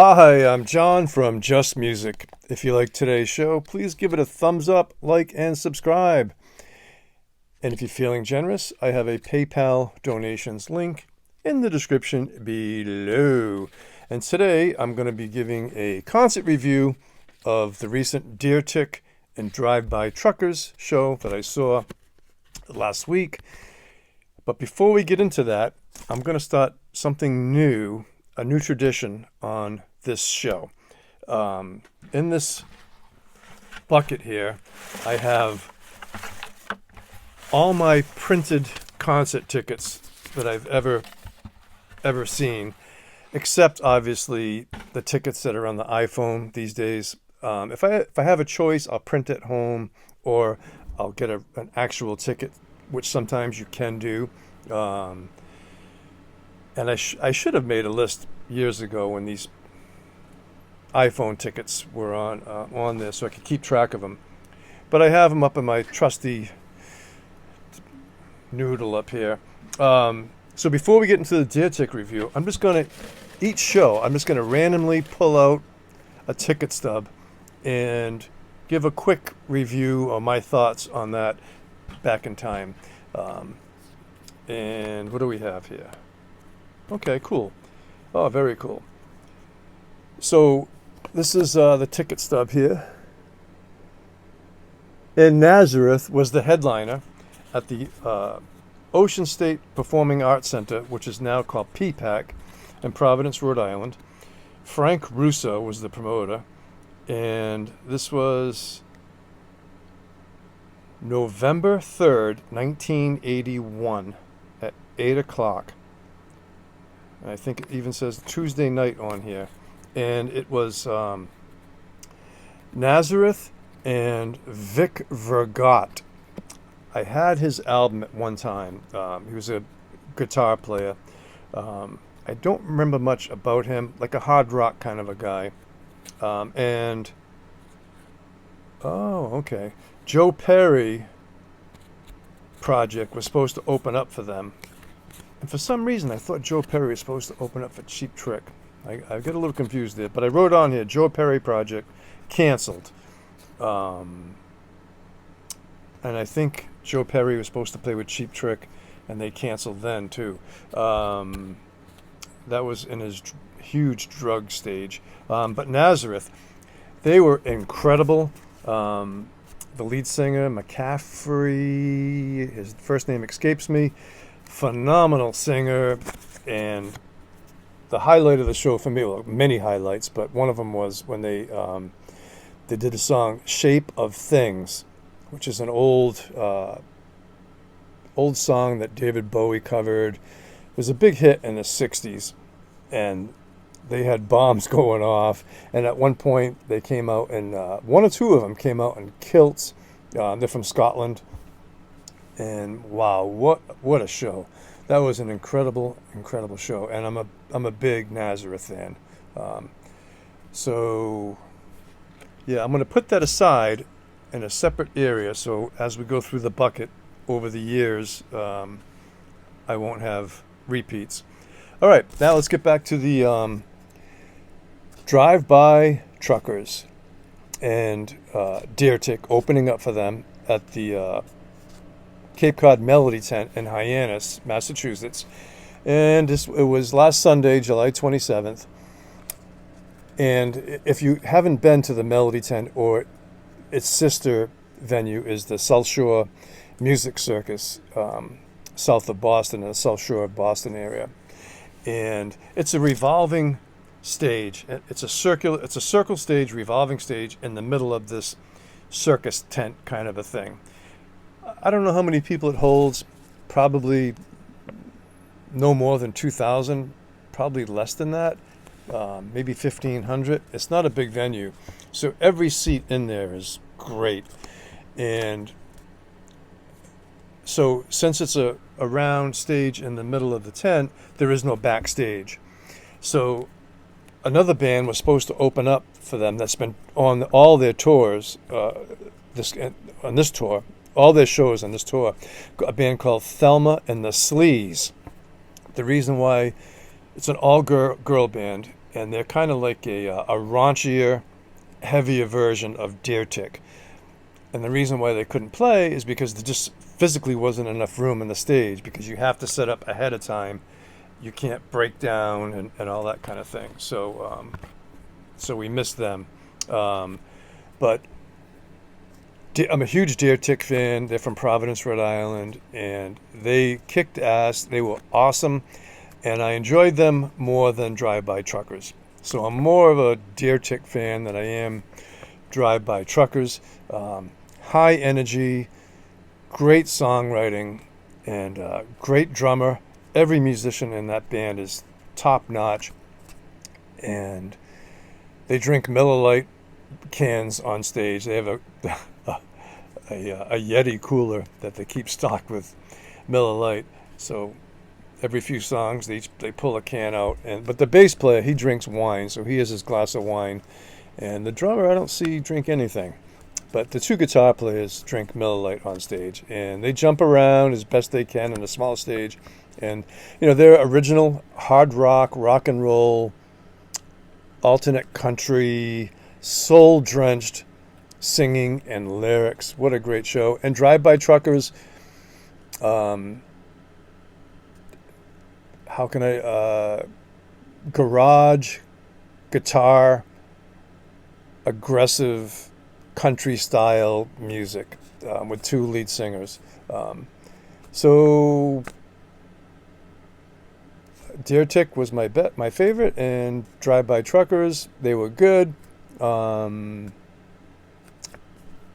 Hi, I'm John from Just Music. If you like today's show, please give it a thumbs up, like, and subscribe. And if you're feeling generous, I have a PayPal donations link in the description below. And today I'm going to be giving a concert review of the recent Deer Tick and Drive-By Truckers show that I saw last week. But before we get into that, I'm going to start something new, a new tradition on this show. In this bucket here, I have all my printed concert tickets that I've ever seen, except obviously the tickets that are on the iPhone these days. If I have a choice, I'll print at home, or I'll get an actual ticket, which sometimes you can do. And I should have made a list years ago when these iPhone tickets were on there, so I could keep track of them. But I have them up in my trusty noodle up here. So before we get into the Deer Tick review, I'm just going to randomly pull out a ticket stub and give a quick review of my thoughts on that back in time. And what do we have here? Okay, cool. Oh, very cool. So this is the ticket stub here. And Nazareth was the headliner at the Ocean State Performing Arts Center, which is now called PPAC, in Providence, Rhode Island. Frank Russo was the promoter, and this was November 3rd, 1981 at 8 o'clock. I think it even says Tuesday night on here. And it was Nazareth and Vic Vergott. I had his album at one time. He was a guitar player. I don't remember much about him, like a hard rock kind of a guy. Okay. Joe Perry project was supposed to open up for them. And for some reason, I thought Joe Perry was supposed to open up for Cheap Trick. I get a little confused there, but I wrote on here, Joe Perry project canceled. And I think Joe Perry was supposed to play with Cheap Trick, and they canceled then too. That was in his huge drug stage. But Nazareth, they were incredible. The lead singer, McCaffrey, his first name escapes me, phenomenal singer. And the highlight of the show for me, well, many highlights, but one of them was when they did a song "Shape of Things," which is an old song that David Bowie covered. It was a big hit in the '60s, and they had bombs going off. And at one point, they came out, and one or two of them came out in kilts. They're from Scotland, and wow, what a show! That was an incredible show, and I'm a big Nazareth fan. So yeah, I'm going to put that aside in a separate area. So as we go through the bucket over the years, I won't have repeats. All right, now let's get back to the Drive-By Truckers and Deer Tick opening up for them at the Cape Cod Melody Tent in Hyannis, Massachusetts. And it was last Sunday, July 27th. And if you haven't been to the Melody Tent, or its sister venue is the South Shore Music Circus, south of Boston, in the South Shore of Boston area. And it's a revolving stage. It's a circle stage, revolving stage in the middle of this circus tent kind of a thing. I don't know how many people it holds, probably no more than 2,000, probably less than that, maybe 1,500. It's not a big venue, so every seat in there is great. And so since it's a round stage in the middle of the tent, there is no backstage. So another band was supposed to open up for them that's been on all their tours, on this tour, all their shows on this tour, a band called Thelma and the Sleaze. The reason why it's an all-girl band and they're kind of like a raunchier, heavier version of Deer Tick. And the reason why they couldn't play is because there just physically wasn't enough room in the stage, because you have to set up ahead of time. You can't break down and all that kind of thing. So we missed them. But I'm a huge Deer Tick fan. They're from Providence, Rhode Island, and they kicked ass. They were awesome, and I enjoyed them more than Drive-By Truckers. So I'm more of a Deer Tick fan than I am Drive-By Truckers. High energy, great songwriting, and great drummer. Every musician in that band is top notch, and they drink Miller Lite cans on stage. They have a Yeti cooler that they keep stocked with Miller Lite. So every few songs they pull a can out, but the bass player, he drinks wine, so he has his glass of wine, and the drummer I don't see drink anything. But the two guitar players drink Miller Lite on stage, and they jump around as best they can on a small stage. And, they're original hard rock, rock and roll, alternate country, soul-drenched singing and lyrics. What a great show. And Drive-By Truckers, how can I, garage, guitar, aggressive country style music with two lead singers. So Deer Tick was my favorite, and Drive-By Truckers, they were good, but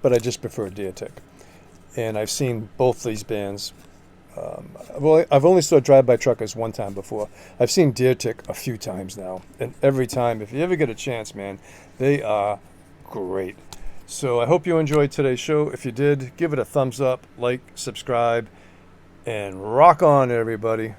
I just prefer Deer Tick. And I've seen both these bands. I've only saw Drive-By Truckers one time before. I've seen Deer Tick a few times now, and every time, if you ever get a chance, man, they are great. So I hope you enjoyed today's show. If you did, give it a thumbs up, like, subscribe, and rock on, everybody.